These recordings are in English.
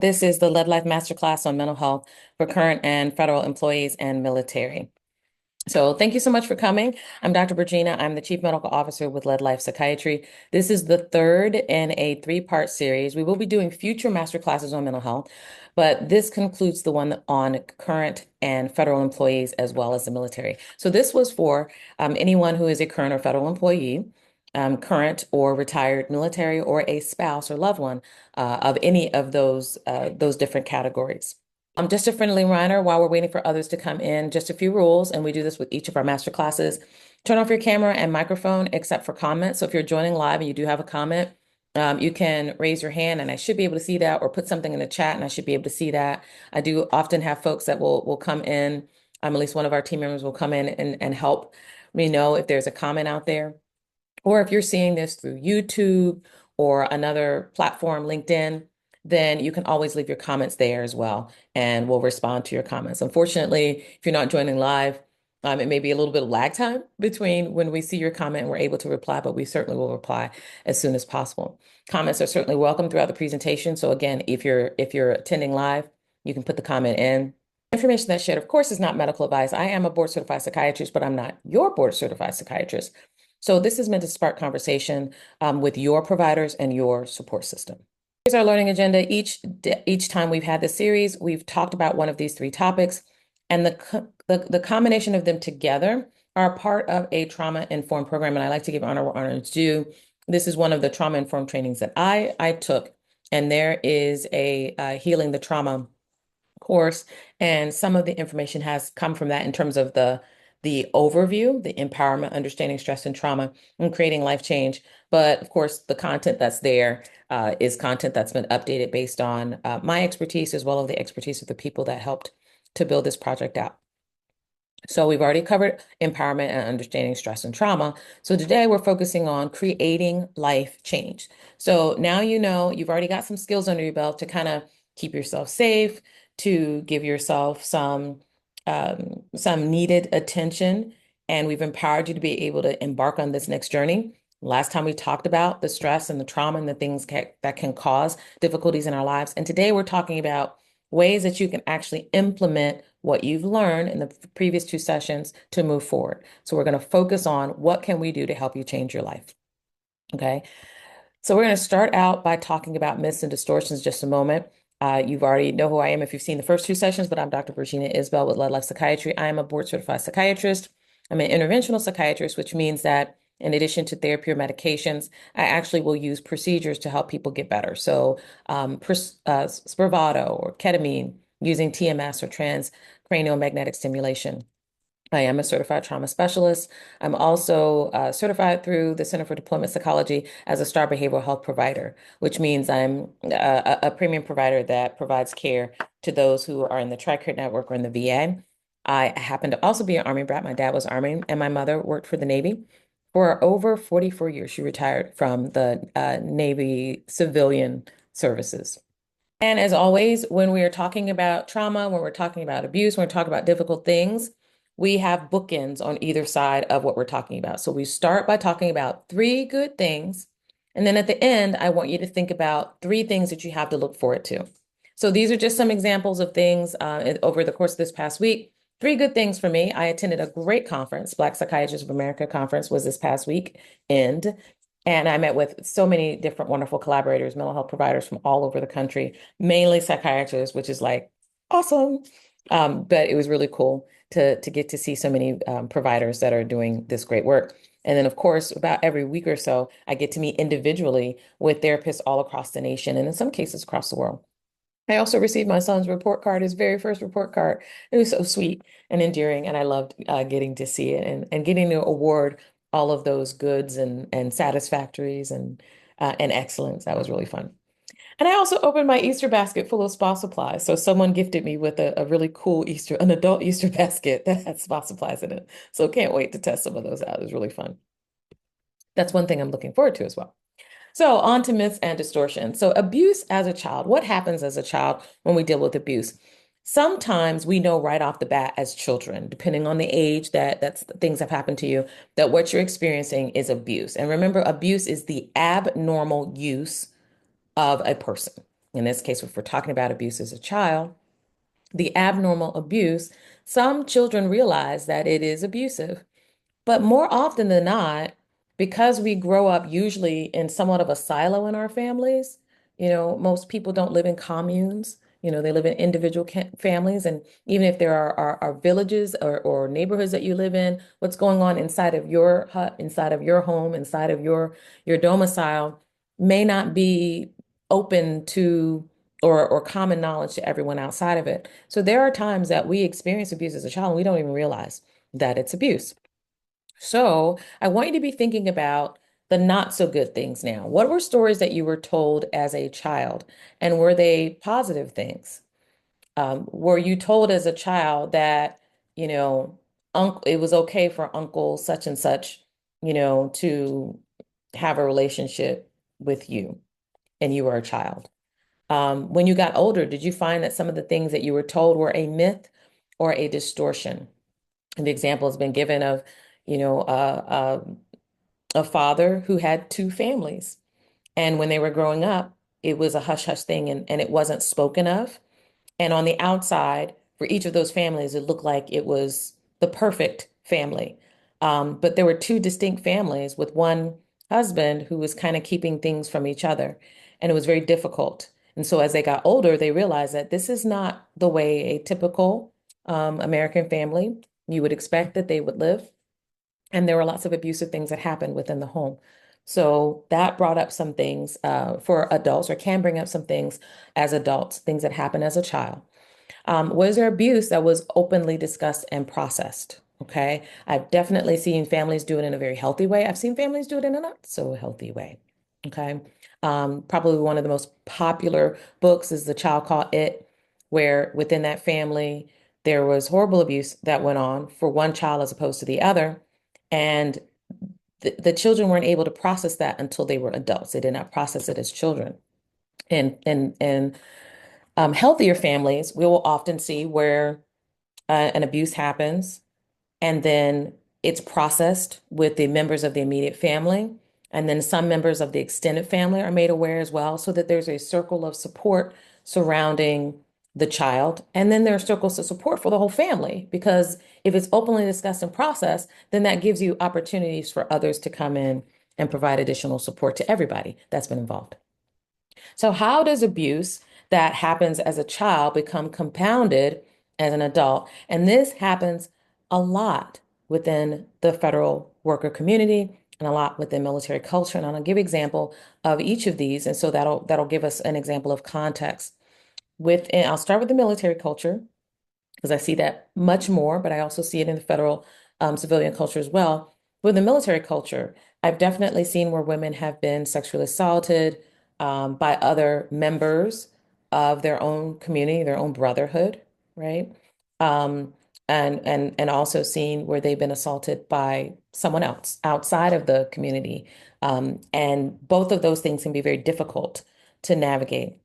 This is the Lead Life Masterclass on mental health for current and federal employees and military. So thank you so much for coming. I'm Dr. Virginia. I'm the Chief Medical Officer with Lead Life Psychiatry. This is the third in a three-part series. We will be doing future masterclasses on mental health, but this concludes the one on current and federal employees as well as the military. So this was for anyone who is a current or federal employee, current or retired military, or a spouse or loved one of any of those different categories. Just a friendly reminder while we're waiting for others to come in, just a few rules, and we do this with each of our master classes. Turn off your camera and microphone except for comments. So if you're joining live and you do have a comment, you can raise your hand and I should be able to see that, or put something in the chat and I should be able to see that. I do often have folks that will come in, at least one of our team members will come in and help me know if there's a comment out there. Or if you're seeing this through YouTube or another platform, LinkedIn, then you can always leave your comments there as well, and we'll respond to your comments. Unfortunately, if you're not joining live, it may be a little bit of lag time between when we see your comment and we're able to reply, but we certainly will reply as soon as possible. Comments are certainly welcome throughout the presentation. So again, if you're attending live, you can put the comment in. Information that's shared, of course, is not medical advice. I am a board certified psychiatrist, but I'm not your board certified psychiatrist. So this is meant to spark conversation with your providers and your support system. Here's our learning agenda. Each time we've had this series, we've talked about one of these three topics, and the combination of them together are part of a trauma-informed program. And I like to give honor where honor is due. This is one of the trauma-informed trainings that I took, and there is a healing the trauma course, and some of the information has come from that in terms of the overview, the empowerment, understanding stress and trauma, and creating life change. But of course, the content that's there is content that's been updated based on my expertise as well as the expertise of the people that helped to build this project out. So we've already covered empowerment and understanding stress and trauma. So today we're focusing on creating life change. So now you know you've already got some skills under your belt to kind of keep yourself safe, to give yourself some needed attention, and we've empowered you to be able to embark on this next journey. Last time we talked about the stress and the trauma and the things that can cause difficulties in our lives. And today we're talking about ways that you can actually implement what you've learned in the previous two sessions to move forward. So we're going to focus on what can we do to help you change your life. Okay. So we're going to start out by talking about myths and distortions just a moment. You've already know who I am if you've seen the first two sessions, but I'm Dr. Virginia Isbell with Lead Life Psychiatry. I am a board certified psychiatrist. I'm an interventional psychiatrist, which means that in addition to therapy or medications, I actually will use procedures to help people get better. So Spravato or ketamine, using TMS or transcranial magnetic stimulation. I am a certified trauma specialist. I'm also certified through the Center for Deployment Psychology as a STAR behavioral health provider, which means I'm a premium provider that provides care to those who are in the TRICARE network or in the VA. I happen to also be an Army brat. My dad was Army, and my mother worked for the Navy for over 44 years. She retired from the Navy civilian services. And as always, when we are talking about trauma, when we're talking about abuse, when we're talking about difficult things, we have bookends on either side of what we're talking about. So we start by talking about three good things. And then at the end, I want you to think about three things that you have to look forward to. So these are just some examples of things over the course of this past week. Three good things for me. I attended a great conference. Black Psychiatrists of America conference was this past week end. And I met with so many different wonderful collaborators, mental health providers from all over the country, mainly psychiatrists, which is like awesome. But it was really cool to get to see so many providers that are doing this great work. And then, of course, about every week or so, I get to meet individually with therapists all across the nation and in some cases across the world. I also received my son's report card, his very first report card. It was so sweet and endearing, and I loved getting to see it and getting to award all of those goods and satisfactories and excellence. That was really fun. And I also opened my Easter basket full of spa supplies. So someone gifted me with a really cool an adult Easter basket that had spa supplies in it. So can't wait to test some of those out. It was really fun. That's one thing I'm looking forward to as well. So on to myths and distortions. So abuse as a child, what happens as a child when we deal with abuse? Sometimes we know right off the bat as children, depending on the age that things have happened to you, that what you're experiencing is abuse. And remember, abuse is the abnormal use of a person. in this case, if we're talking about abuse as a child, the abnormal abuse, some children realize that it is abusive. But more often than not, because we grow up usually in somewhat of a silo in our families, most people don't live in communes. They live in individual families. And even if there are villages or neighborhoods that you live in, what's going on inside of your hut, inside of your home, inside of your domicile may not be open to or common knowledge to everyone outside of it. So there are times that we experience abuse as a child and we don't even realize that it's abuse. So I want you to be thinking about the not so good things now. What were stories that you were told as a child, and were they positive things? Were you told as a child that, you know, it was okay for uncle such and such, to have a relationship with you and you were a child? When you got older, did you find that some of the things that you were told were a myth or a distortion? And the example has been given of, you know, uh, a father who had two families. And when they were growing up, it was a hush hush thing and it wasn't spoken of. And on the outside, for each of those families, it looked like it was the perfect family. But there were two distinct families with one husband who was kind of keeping things from each other. And it was very difficult. And so as they got older, they realized that this is not the way a typical American family you would expect that they would live. And there were lots of abusive things that happened within the home. So that brought up some things for adults, or can bring up some things as adults, things that happened as a child. Was there abuse that was openly discussed and processed? Okay. I've definitely seen families do it in a very healthy way. I've seen families do it in a not so healthy way. Okay. Probably one of the most popular books is The Child Called It, where within that family, there was horrible abuse that went on for one child as opposed to the other. And the children weren't able to process that until they were adults. They did not process it as children. And healthier families, we will often see where an abuse happens and then it's processed with the members of the immediate family. And then some members of the extended family are made aware as well, so that there's a circle of support surrounding the child. And then there are circles of support for the whole family, because if it's openly discussed and processed, then that gives you opportunities for others to come in and provide additional support to everybody that's been involved. So, how does abuse that happens as a child become compounded as an adult? And this happens a lot within the federal worker community and a lot within military culture. And I'll give an example of each of these. And so that'll give us an example of context. I'll start with the military culture because I see that much more, but I also see it in the federal civilian culture as well. With the military culture, I've definitely seen where women have been sexually assaulted by other members of their own community, their own brotherhood, right? Um, and also seen where they've been assaulted by someone else outside of the community. And both of those things can be very difficult to navigate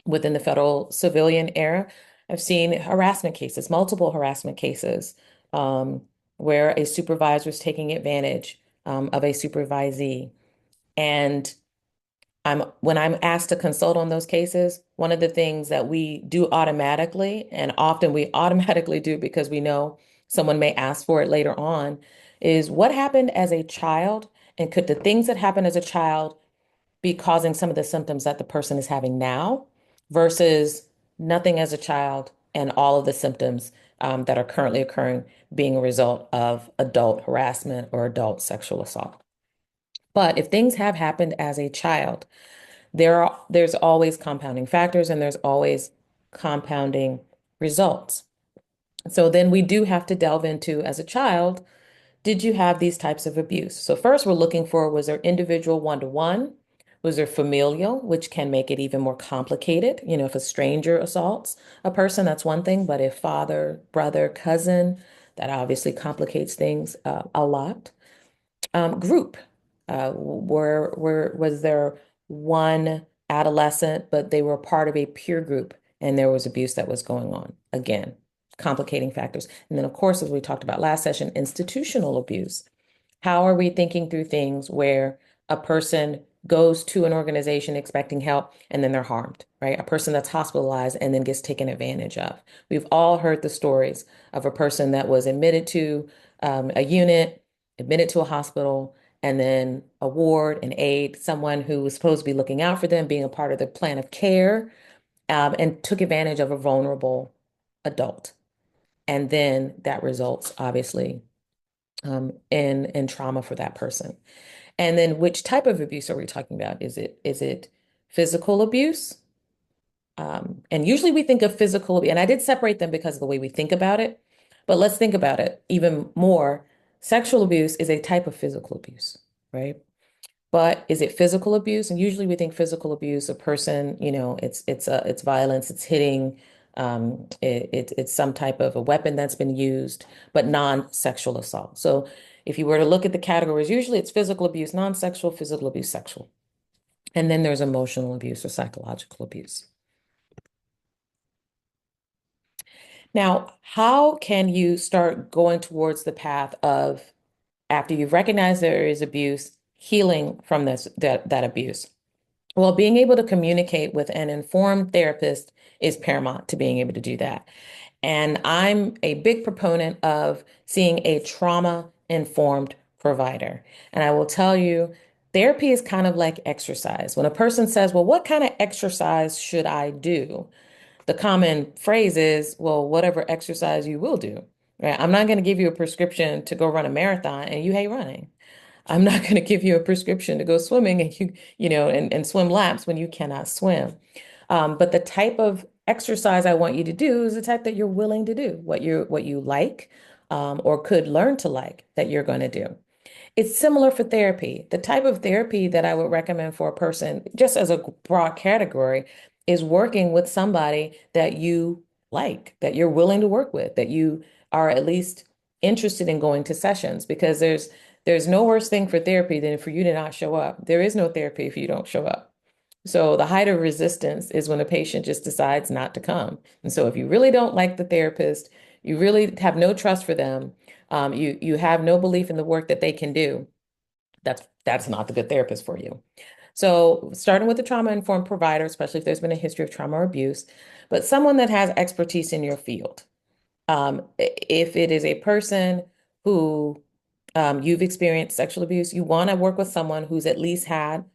within the federal civilian era. I've seen harassment cases, multiple harassment cases, where a supervisor is taking advantage of a supervisee. And when I'm asked to consult on those cases, one of the things that we do automatically, and often we automatically do because we know someone may ask for it later on, is what happened as a child, and could the things that happened as a child be causing some of the symptoms that the person is having now versus nothing as a child and all of the symptoms that are currently occurring being a result of adult harassment or adult sexual assault. But if things have happened as a child, there's always compounding factors and there's always compounding results. So then we do have to delve into, as a child, did you have these types of abuse? So first we're looking for, was there individual one-to-one? Was there familial, which can make it even more complicated? If a stranger assaults a person, that's one thing, but if father, brother, cousin, that obviously complicates things a lot. Group, where was there one adolescent, but they were part of a peer group and there was abuse that was going on? Again, complicating factors. And then, of course, as we talked about last session, institutional abuse. How are we thinking through things where a person goes to an organization expecting help and then they're harmed, right? A person that's hospitalized and then gets taken advantage of. We've all heard the stories of a person that was admitted to a unit, admitted to a hospital, and then a ward, an aide, someone who was supposed to be looking out for them, being a part of the plan of care, and took advantage of a vulnerable adult. And then that results, obviously, in trauma for that person. And then which type of abuse are we talking about? Is it physical abuse? And usually we think of physical, and I did separate them because of the way we think about it, but let's think about it even more. Sexual abuse is a type of physical abuse, right? But is it physical abuse? And usually we think physical abuse, a person, it's violence, it's hitting, it's some type of a weapon that's been used, but non-sexual assault. So if you were to look at the categories, usually it's physical abuse, non-sexual, physical abuse, sexual. And then there's emotional abuse or psychological abuse. Now, how can you start going towards the path of, after you've recognized there is abuse, healing from that abuse? Well, being able to communicate with an informed therapist is paramount to being able to do that. And I'm a big proponent of seeing a trauma-informed provider. And I will tell you, therapy is kind of like exercise. When a person says, well, what kind of exercise should I do? The common phrase is, well, whatever exercise you will do, right? I'm not going to give you a prescription to go run a marathon and you hate running. I'm not going to give you a prescription to go swimming and and swim laps when you cannot swim. But the type of exercise I want you to do is the type that you're willing to do, what you like, or could learn to like that you're going to do. It's similar for therapy. The type of therapy that I would recommend for a person, just as a broad category, is working with somebody that you like, that you're willing to work with, that you are at least interested in going to sessions, because there's no worse thing for therapy than for you to not show up. There is no therapy if you don't show up. So the height of resistance is when a patient just decides not to come. And so if you really don't like the therapist, you really have no trust for them, you have no belief in the work that they can do, that's not the good therapist for you. So starting with a trauma-informed provider, especially if there's been a history of trauma or abuse, but someone that has expertise in your field. If it is a person who you've experienced sexual abuse, you want to work with someone who's at least had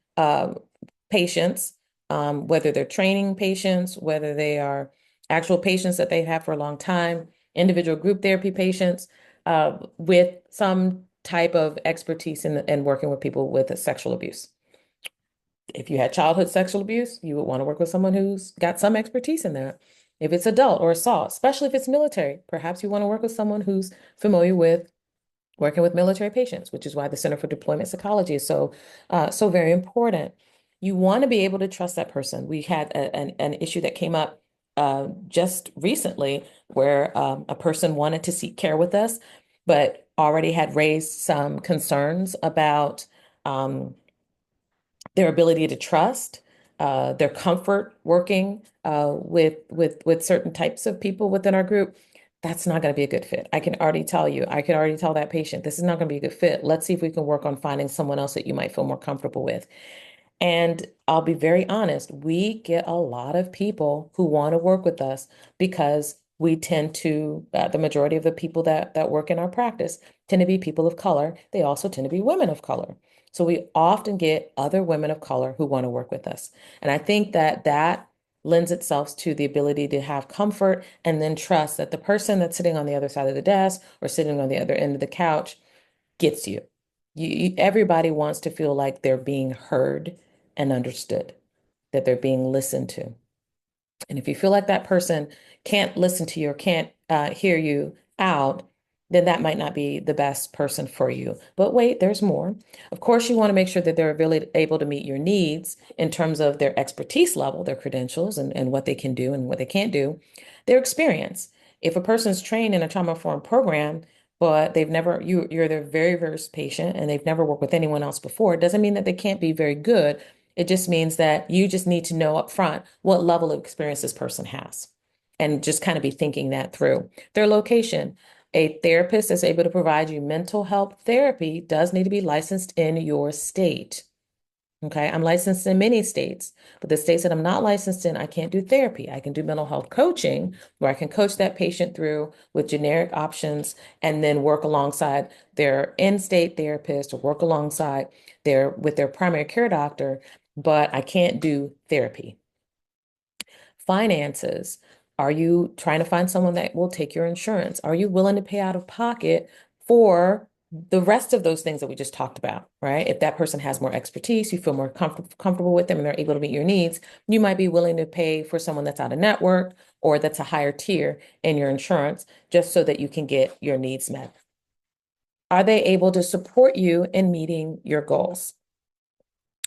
patients, whether they're training patients, whether they are actual patients that they've had for a long time, individual group therapy patients, with some type of expertise in working with people with sexual abuse. If you had childhood sexual abuse, you would want to work with someone who's got some expertise in that. If it's adult or assault, especially if it's military, perhaps you want to work with someone who's familiar with working with military patients, which is why the Center for Deployment Psychology is so very important. You want to be able to trust that person. We had an issue that came up just recently where a person wanted to seek care with us, but already had raised some concerns about their ability to trust, their comfort working with certain types of people within our group. That's not going to be a good fit. I can already tell you, I can already tell that patient, this is not going to be a good fit. Let's see if we can work on finding someone else that you might feel more comfortable with. And I'll be very honest, we get a lot of people who want to work with us because we tend to, the majority of the people that work in our practice tend to be people of color. They also tend to be women of color. So we often get other women of color who want to work with us. And I think that lends itself to the ability to have comfort and then trust that the person that's sitting on the other side of the desk or sitting on the other end of the couch gets you. Everybody wants to feel like they're being heard and understood, that they're being listened to. And if you feel like that person can't listen to you or can't hear you out, then that might not be the best person for you. But wait, there's more. Of course, you want to make sure that they're really able to meet your needs in terms of their expertise level, their credentials, and what they can do and what they can't do, their experience. If a person's trained in a trauma-informed program, but you're their very first patient and they've never worked with anyone else before, it doesn't mean that they can't be very good. It just means that you just need to know up front what level of experience this person has and just kind of be thinking that through. Their location. A therapist that's able to provide you mental health therapy does need to be licensed in your state. Okay, I'm licensed in many states, but the states that I'm not licensed in, I can't do therapy. I can do mental health coaching, where I can coach that patient through with generic options and then work alongside their in-state therapist or work alongside their primary care doctor, but I can't do therapy. Finances. Are you trying to find someone that will take your insurance? Are you willing to pay out of pocket for the rest of those things that we just talked about, right? If that person has more expertise, you feel more comfortable with them and they're able to meet your needs, you might be willing to pay for someone that's out of network or that's a higher tier in your insurance just so that you can get your needs met. Are they able to support you in meeting your goals?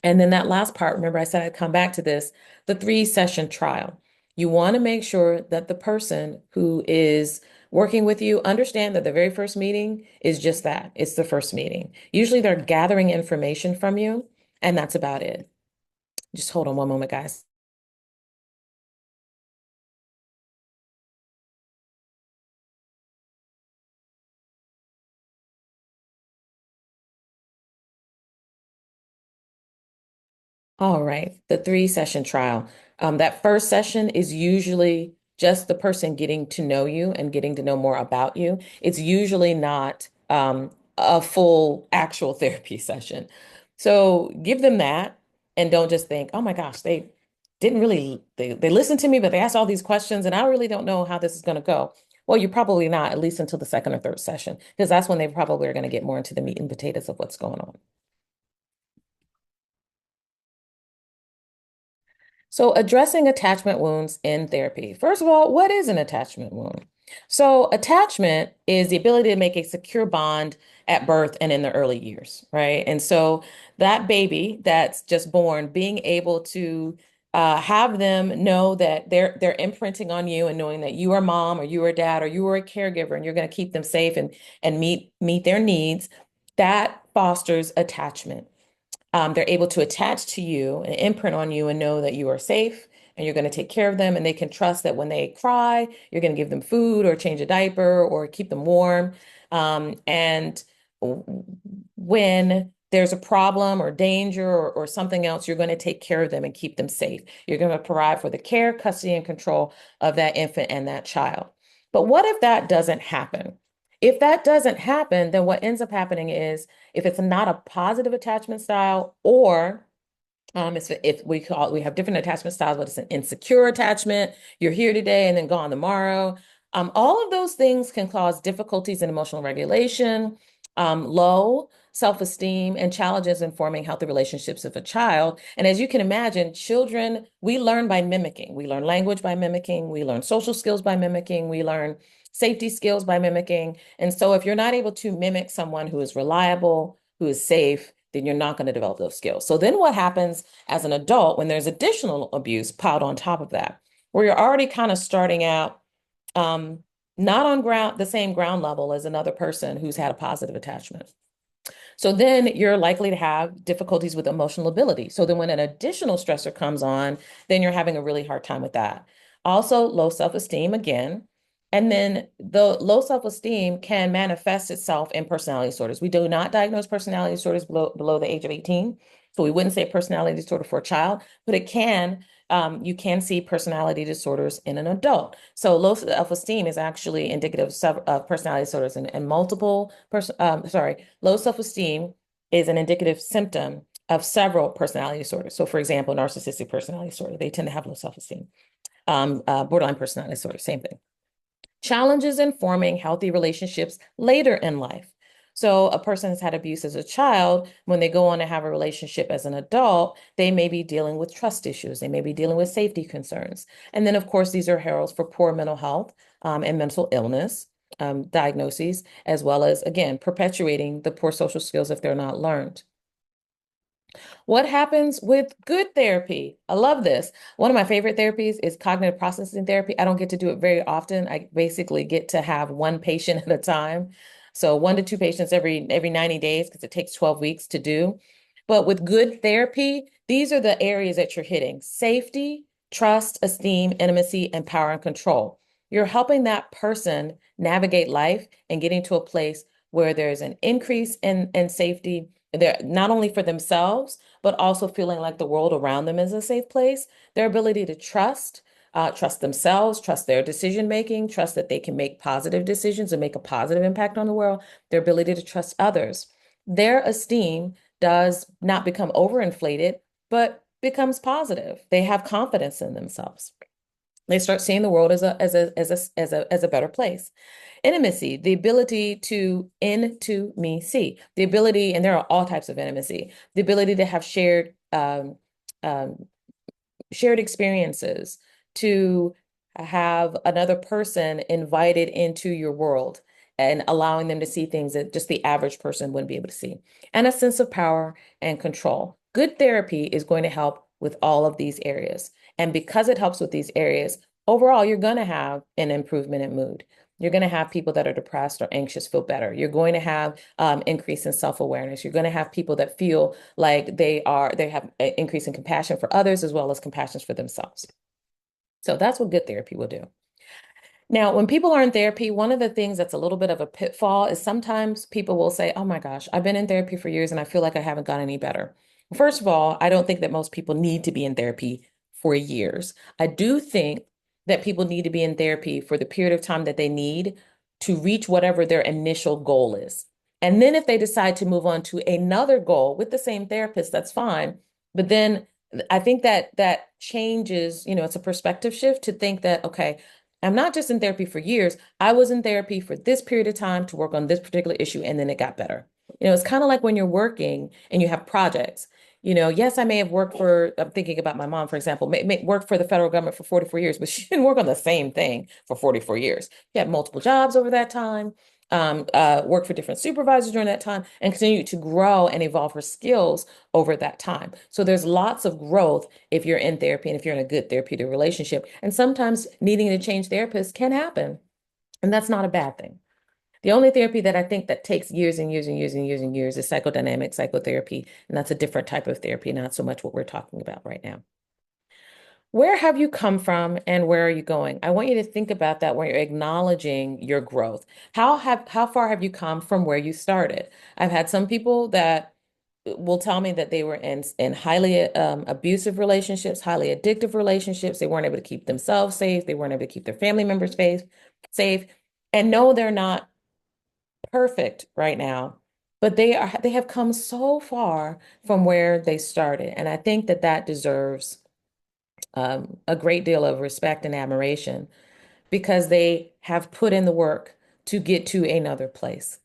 And then that last part, remember I said I'd come back to this, the 3-session trial. You want to make sure that the person who is working with you understand that the very first meeting is just that. It's the first meeting. Usually they're gathering information from you, and that's about it. Just hold on one moment, guys. All right, the 3-session trial. That first session is usually just the person getting to know you and getting to know more about you. It's usually not a full actual therapy session. So give them that and don't just think, oh my gosh, they didn't really, they listened to me, but they asked all these questions and I really don't know how this is going to go. Well, you're probably not, at least until the second or third session, because that's when they probably are going to get more into the meat and potatoes of what's going on. So, addressing attachment wounds in therapy. First of all, what is an attachment wound? So, attachment is the ability to make a secure bond at birth and in the early years, right? And so, that baby that's just born, being able to have them know that they're imprinting on you and knowing that you are mom or you are dad or you are a caregiver and you're going to keep them safe and meet their needs, that fosters attachment. They're able to attach to you and imprint on you and know that you are safe and you're going to take care of them. And they can trust that when they cry, you're going to give them food or change a diaper or keep them warm. And when there's a problem or danger or something else, you're going to take care of them and keep them safe. You're going to provide for the care, custody, and control of that infant and that child. But what if that doesn't happen? If that doesn't happen, then what ends up happening is if it's not a positive attachment style, or if we have different attachment styles, but it's an insecure attachment, you're here today and then gone tomorrow. All of those things can cause difficulties in emotional regulation, low self-esteem, and challenges in forming healthy relationships with a child. And as you can imagine, children, we learn by mimicking. We learn language by mimicking. We learn social skills by mimicking. We learn safety skills by mimicking. And so if you're not able to mimic someone who is reliable, who is safe, then you're not going to develop those skills. So then what happens as an adult when there's additional abuse piled on top of that, where you're already kind of starting out um, not on the same ground level as another person who's had a positive attachment. So then you're likely to have difficulties with emotional ability. So then when an additional stressor comes on, then you're having a really hard time with that. Also, low self-esteem again. And then the low self-esteem can manifest itself in personality disorders. We do not diagnose personality disorders below the age of 18. So we wouldn't say personality disorder for a child, but it can, you can see personality disorders in an adult. So low self-esteem is actually indicative of personality disorders and multiple low self-esteem is an indicative symptom of several personality disorders. So for example, narcissistic personality disorder, they tend to have low self-esteem. Borderline personality disorder, same thing. Challenges in forming healthy relationships later in life. So a person has had abuse as a child, when they go on to have a relationship as an adult, they may be dealing with trust issues. They may be dealing with safety concerns. And then, of course, these are heralds for poor mental health and mental illness diagnoses, as well as, again, perpetuating the poor social skills if they're not learned. What happens with good therapy? I love this. One of my favorite therapies is cognitive processing therapy. I don't get to do it very often. I basically get to have one patient at a time. So 1 to 2 patients every 90 days because it takes 12 weeks to do. But with good therapy, these are the areas that you're hitting: safety, trust, esteem, intimacy, and power and control. You're helping that person navigate life and getting to a place where there's an increase in safety, there not only for themselves, but also feeling like the world around them is a safe place. Their ability to trust themselves, trust their decision making, trust that they can make positive decisions and make a positive impact on the world, their ability to trust others. Their esteem does not become overinflated, but becomes positive. They have confidence in themselves. They start seeing the world as a better place. Intimacy, the ability to into me see, the ability, and there are all types of intimacy, the ability to have um, shared experiences, to have another person invited into your world and allowing them to see things that just the average person wouldn't be able to see, and a sense of power and control. Good therapy is going to help with all of these areas. And because it helps with these areas, overall, you're going to have an improvement in mood. You're going to have people that are depressed or anxious feel better. You're going to have increase in self-awareness. You're going to have people that feel like they have an increase in compassion for others as well as compassion for themselves. So that's what good therapy will do. Now, when people are in therapy, one of the things that's a little bit of a pitfall is sometimes people will say, "Oh my gosh, I've been in therapy for years and I feel like I haven't gotten any better." First of all, I don't think that most people need to be in therapy for years. I do think that people need to be in therapy for the period of time that they need to reach whatever their initial goal is. And then if they decide to move on to another goal with the same therapist, that's fine. But then I think that that changes, it's a perspective shift to think that, okay, I'm not just in therapy for years. I was in therapy for this period of time to work on this particular issue, and then it got better. It's kind of like when you're working and you have projects. Yes, I may have worked I'm thinking about my mom, for example, may worked for the federal government for 44 years, but she didn't work on the same thing for 44 years. She had multiple jobs over that time, worked for different supervisors during that time, and continued to grow and evolve her skills over that time. So there's lots of growth if you're in therapy and if you're in a good therapeutic relationship. And sometimes needing to change therapists can happen, and that's not a bad thing. The only therapy that I think that takes years and years and years and years and years is psychodynamic psychotherapy, and that's a different type of therapy, not so much what we're talking about right now. Where have you come from and where are you going? I want you to think about that when you're acknowledging your growth. How far have you come from where you started? I've had some people that will tell me that they were in highly abusive relationships, highly addictive relationships. They weren't able to keep themselves safe. They weren't able to keep their family members safe. And no, they're not perfect right now, but they have come so far from where they started. And I think that that deserves a great deal of respect and admiration because they have put in the work to get to another place.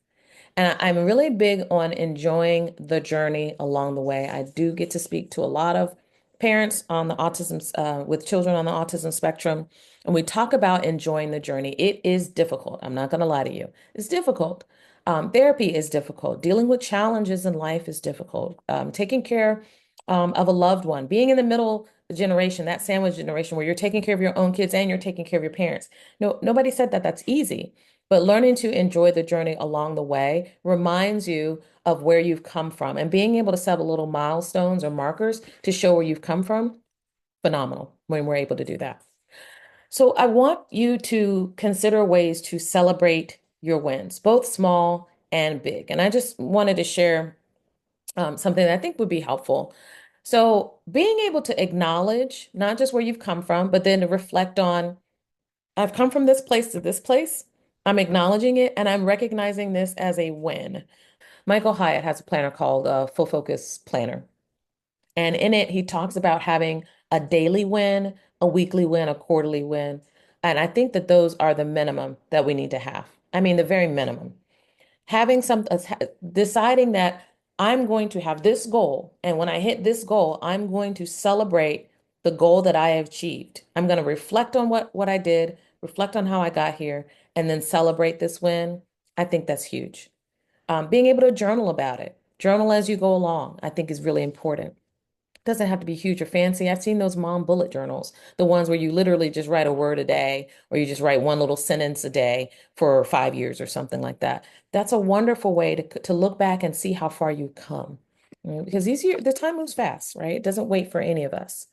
And I'm really big on enjoying the journey along the way. I do get to speak to a lot of parents on the with children on the autism spectrum, and we talk about enjoying the journey. It is difficult. I'm not going to lie to you. It's difficult. Therapy is difficult. Dealing with challenges in life is difficult. Taking care of a loved one, being in the middle generation, that sandwich generation where you're taking care of your own kids and you're taking care of your parents. No, nobody said that that's easy. But learning to enjoy the journey along the way reminds you of where you've come from, and being able to set a little milestones or markers to show where you've come from, phenomenal when we're able to do that. So I want you to consider ways to celebrate your wins, both small and big. And I just wanted to share something that I think would be helpful. So being able to acknowledge not just where you've come from, but then to reflect on, I've come from this place to this place. I'm acknowledging it and I'm recognizing this as a win. Michael Hyatt has a planner called Full Focus Planner. And in it, he talks about having a daily win, a weekly win, a quarterly win. And I think that those are the minimum that we need to have. I mean, the very minimum. Having deciding that I'm going to have this goal. And when I hit this goal, I'm going to celebrate the goal that I have achieved. I'm going to reflect on what I did, reflect on how I got here, and then celebrate this win. I think that's huge. Being able to journal about it, journal as you go along, I think is really important. Doesn't have to be huge or fancy. I've seen those mom bullet journals, the ones where you literally just write a word a day, or you just write one little sentence a day for 5 years or something like that. That's a wonderful way to look back and see how far you've come. Because the time moves fast, right? It doesn't wait for any of us.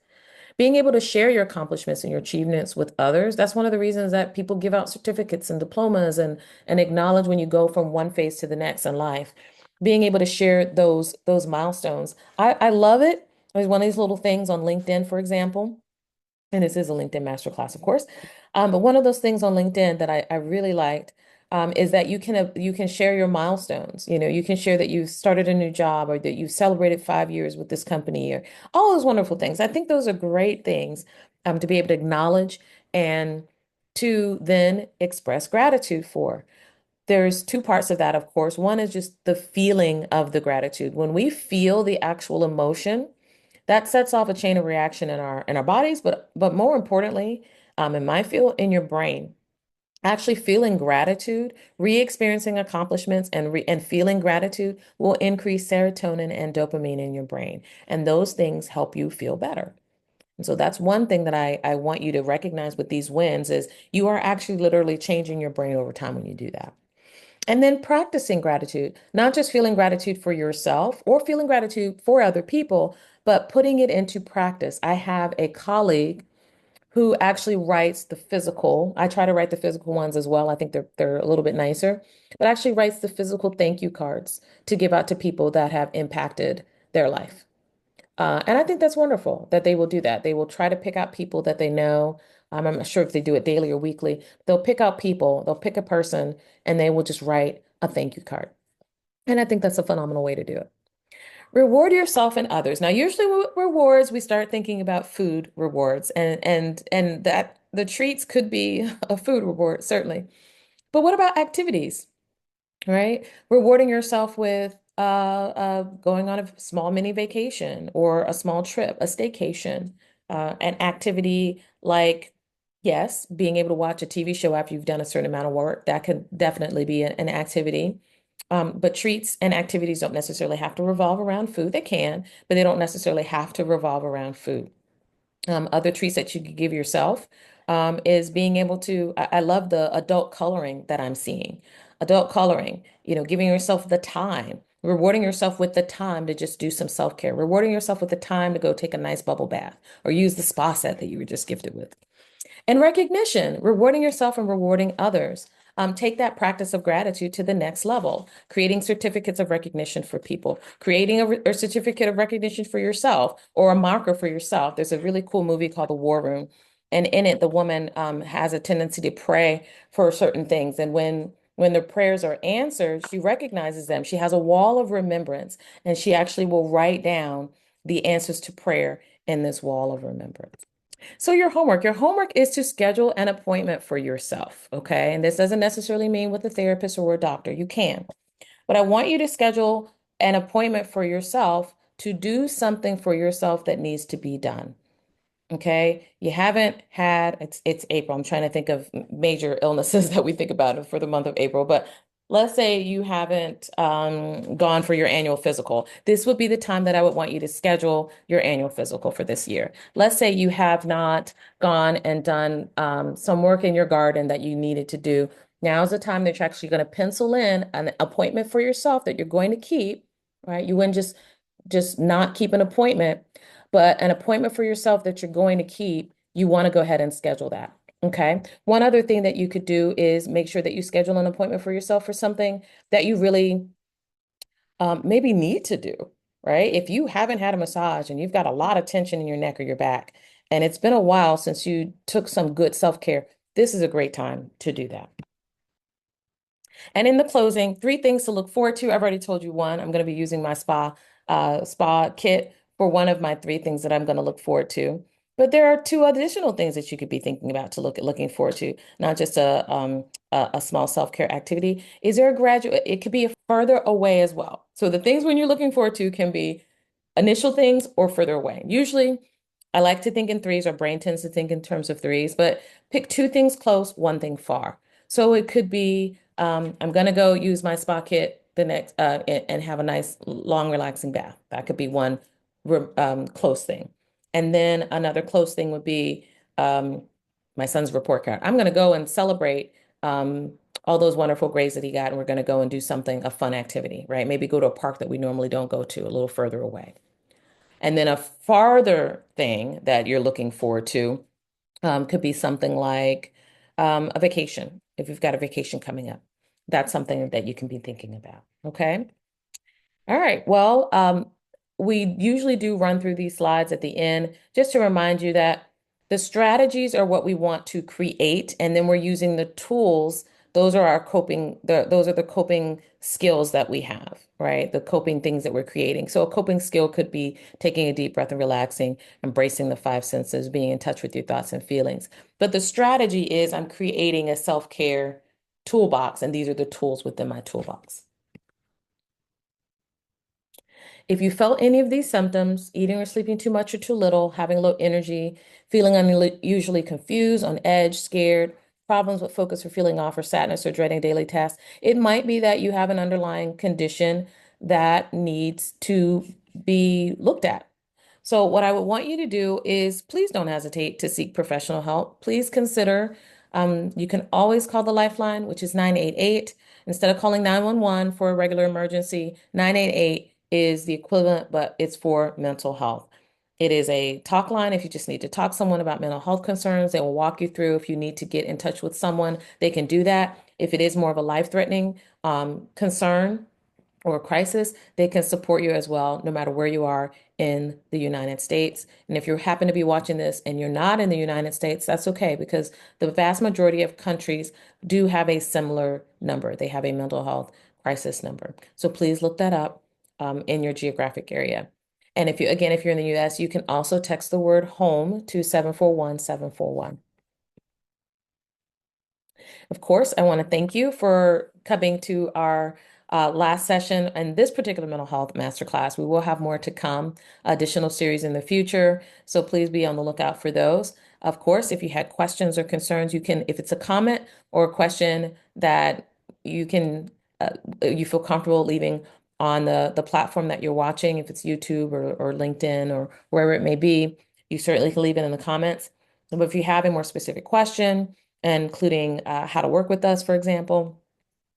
Being able to share your accomplishments and your achievements with others, that's one of the reasons that people give out certificates and diplomas and acknowledge when you go from one phase to the next in life. being able to share those milestones. I love it. There's one of these little things on LinkedIn, for example, and this is a LinkedIn masterclass, of course. But one of those things on LinkedIn that I really liked is that you can share your milestones. You know, you can share that you started a new job or that you celebrated 5 years with this company or all those wonderful things. I think those are great things to be able to acknowledge and to then express gratitude for. There's two parts of that, of course. One is just the feeling of the gratitude. When we feel the actual emotion, that sets off a chain of reaction in our bodies, but more importantly, in my field, in your brain. Actually feeling gratitude, re-experiencing accomplishments and feeling gratitude will increase serotonin and dopamine in your brain. And those things help you feel better. And so that's one thing that I want you to recognize with these wins is you are actually literally changing your brain over time when you do that. And then practicing gratitude, not just feeling gratitude for yourself or feeling gratitude for other people, but putting it into practice. I have a colleague who actually writes the physical. I try to write the physical ones as well. I think they're a little bit nicer, but actually writes the physical thank you cards to give out to people that have impacted their life. And I think that's wonderful that they will do that. They will try to pick out people that they know. I'm not sure if they do it daily or weekly. They'll pick out people, they'll pick a person, and they will just write a thank you card. And I think that's a phenomenal way to do it. Reward yourself and others. Now, usually with rewards, we start thinking about food rewards, and that the treats could be a food reward, certainly. But what about activities? Right? Rewarding yourself with going on a small mini vacation or a small trip, a staycation, an activity like, yes, being able to watch a TV show after you've done a certain amount of work, that could definitely be an activity. But treats and activities don't necessarily have to revolve around food. They can, but they don't necessarily have to revolve around food. Other treats that you could give yourself is being able to, I love the adult coloring that I'm seeing. Adult coloring, you know, giving yourself the time, rewarding yourself with the time to just do some self-care, rewarding yourself with the time to go take a nice bubble bath or use the spa set that you were just gifted with. And recognition, rewarding yourself and rewarding others. Take that practice of gratitude to the next level, creating certificates of recognition for people, creating a certificate of recognition for yourself or a marker for yourself. There's a really cool movie called The War Room. And in it, the woman has a tendency to pray for certain things. And when the prayers are answered, she recognizes them. She has a wall of remembrance, and she actually will write down the answers to prayer in this wall of remembrance. So your homework is to schedule an appointment for yourself, okay? And this doesn't necessarily mean with a therapist or a doctor. You can. But I want you to schedule an appointment for yourself to do something for yourself that needs to be done. Okay, you haven't had it's April. I'm trying to think of major illnesses that we think about for the month of April, but let's say you haven't gone for your annual physical. This would be the time that I would want you to schedule your annual physical for this year. Let's say you have not gone and done some work in your garden that you needed to do. Now is the time that you're actually going to pencil in an appointment for yourself that you're going to keep, right? You wouldn't just not keep an appointment, but an appointment for yourself that you're going to keep, you want to go ahead and schedule that. Okay. One other thing that you could do is make sure that you schedule an appointment for yourself for something that you really maybe need to do, right? If you haven't had a massage and you've got a lot of tension in your neck or your back, and it's been a while since you took some good self-care, this is a great time to do that. And in the closing, three things to look forward to. I've already told you one. I'm going to be using my spa kit for one of my three things that I'm going to look forward to. But there are two additional things that you could be thinking about to looking forward to, not just a small self-care activity. Is there a graduate? It could be a further away as well. So the things when you're looking forward to can be initial things or further away. Usually, I like to think in threes. Our brain tends to think in terms of threes, but pick two things close, one thing far. So it could be I'm going to go use my spa kit the next and have a nice long relaxing bath. That could be one close thing. And then another close thing would be um, my son's report card. I'm going to go and celebrate all those wonderful grades that he got, and we're going to go and do something, a fun activity, right? Maybe go to a park that we normally don't go to, a little further away. And then a farther thing that you're looking forward to could be something like a vacation. If you've got a vacation coming up, that's something that you can be thinking about. Okay. All right. Well, we usually do run through these slides at the end just to remind you that the strategies are what we want to create, and then we're using the tools. Those are our those are the coping skills that we have, right? The coping things that we're creating. So a coping skill could be taking a deep breath and relaxing, embracing the five senses, being in touch with your thoughts and feelings. But the strategy is I'm creating a self-care toolbox, and these are the tools within my toolbox. If you felt any of these symptoms, eating or sleeping too much or too little, having low energy, feeling unusually confused, on edge, scared, problems with focus or feeling off, or sadness or dreading daily tasks, it might be that you have an underlying condition that needs to be looked at. So, what I would want you to do is please don't hesitate to seek professional help. Please consider you can always call the Lifeline, which is 988. Instead of calling 911 for a regular emergency, 988 is the equivalent, but it's for mental health. It is a talk line if you just need to talk to someone about mental health concerns. They will walk you through. If you need to get in touch with someone, they can do that. If it is more of a life-threatening concern, or crisis, they can support you as well, no matter where you are in the United States. And if you happen to be watching this and you're not in the United States, that's okay because the vast majority of countries do have a similar number. They have a mental health crisis number. So please look that up in your geographic area. And if you, again, if you're in the US, you can also text the word home to 741-741. Of course, I want to thank you for coming to our last session and this particular mental health masterclass. We will have more to come, additional series in the future. So please be on the lookout for those. Of course, if you had questions or concerns, you can, if it's a comment or a question that you can, you feel comfortable leaving on the platform that you're watching, if it's YouTube or LinkedIn or wherever it may be, you certainly can leave it in the comments. But if you have a more specific question, including how to work with us, for example,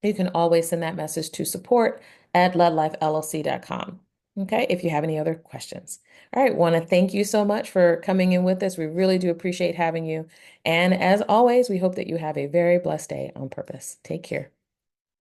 you can always send that message to support@ledlifellc.com. Okay, if you have any other questions. All right, want to thank you so much for coming in with us. We really do appreciate having you. And as always, we hope that you have a very blessed day on purpose. Take care.